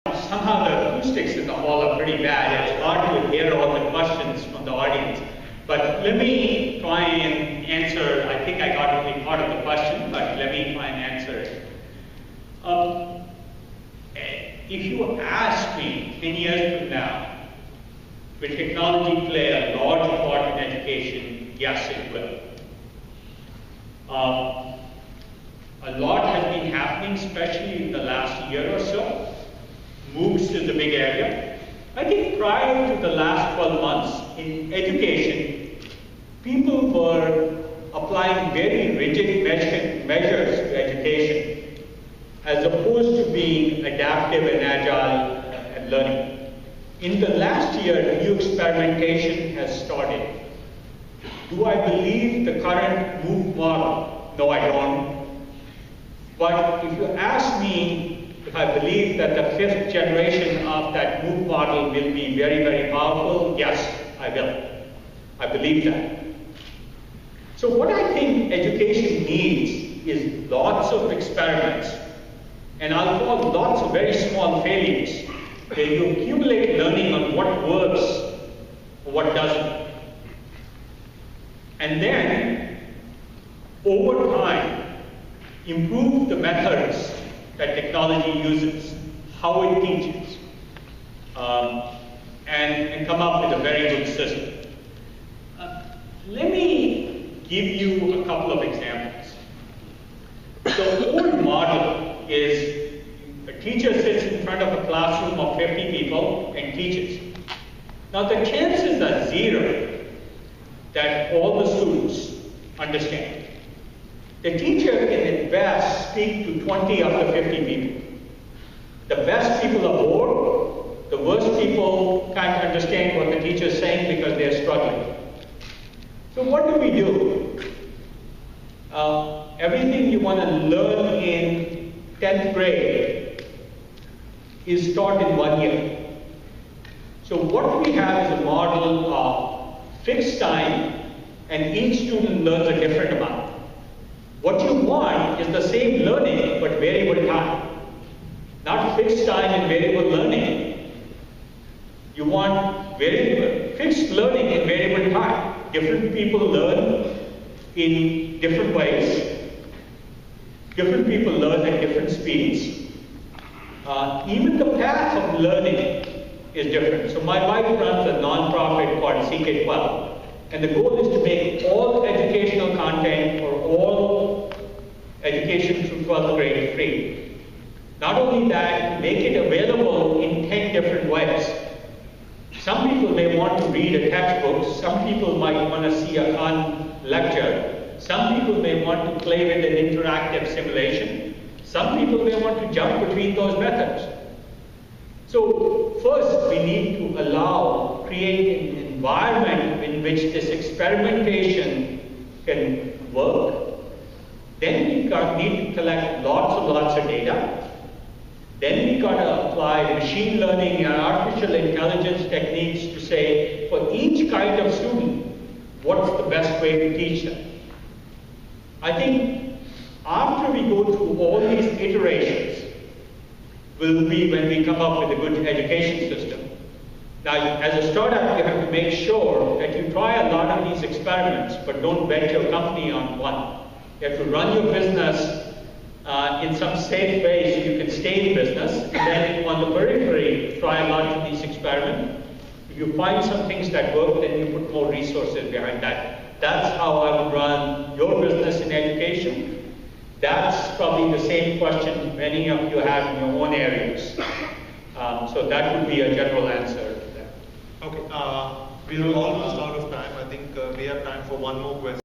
Somehow the acoustics in the hall are pretty bad. It's hard to hear all the questions from the audience. But let me try and answer. I think I got only part of the question, but let me try and answer it. If you ask me 10 years from now, will technology play a large part in education? Yes, it will. A lot has been happening, especially in the last year or so. MOOCs is the big area. I think prior to the last 12 months in education, people were applying very rigid measures to education as opposed to being adaptive and agile and learning. In the last year, new experimentation has started. Do I believe the current MOOC model? No, I don't. But if you ask me if I believe that the 5th generation of that MOOC model will be very, very powerful, yes, I will. I believe that. So what I think education needs is lots of experiments, and I'll call lots of very small failures, where you accumulate learning on what works or what doesn't. And then, over time, improve the methods that technology uses, how it teaches, and come up with a very good system. Let me give you a couple of examples. The old model is a teacher sits in front of a classroom of 50 people and teaches. Now the chances are zero that all the students understand. The teacher can at best speak to 20 of the 50 people. The best people are bored. The worst people can't understand what the teacher is saying because they're struggling. So what do we do? Everything you want to learn in 10th grade is taught in 1 year. So what we have is a model of fixed time, and each student learns a different amount. What you want is the same learning, but variable time. Not fixed time and variable learning. You want fixed learning and variable time. Different people learn in different ways. Different people learn at different speeds. Even the path of learning is different. So my wife runs a non-profit called CK12. And the goal is to make all educational content for all education through 12th grade free. Not only that, make it available in 10 different ways. Some people may want to read a textbook, some people might want to see a fun lecture, some people may want to play with an interactive simulation, some people may want to jump between those methods. So first we need to create an environment in which this experimentation can work. Then we need to collect lots of data. Then we got to apply machine learning and artificial intelligence techniques to say, for each kind of student, what's the best way to teach them? I think after we go through all these iterations, will be when we come up with a good education system. Now, as a startup, you have to make sure that you try a lot of these experiments, but don't bet your company on one. You have to run your business in some safe way so you can stay in business, and then on the periphery, try a lot of these experiments. If you find some things that work, then you put more resources behind that. That's how I would run your business in education. That's probably the same question many of you have in your own areas. So that would be a general answer to that. Okay, we are almost out of time. I think we have time for one more question.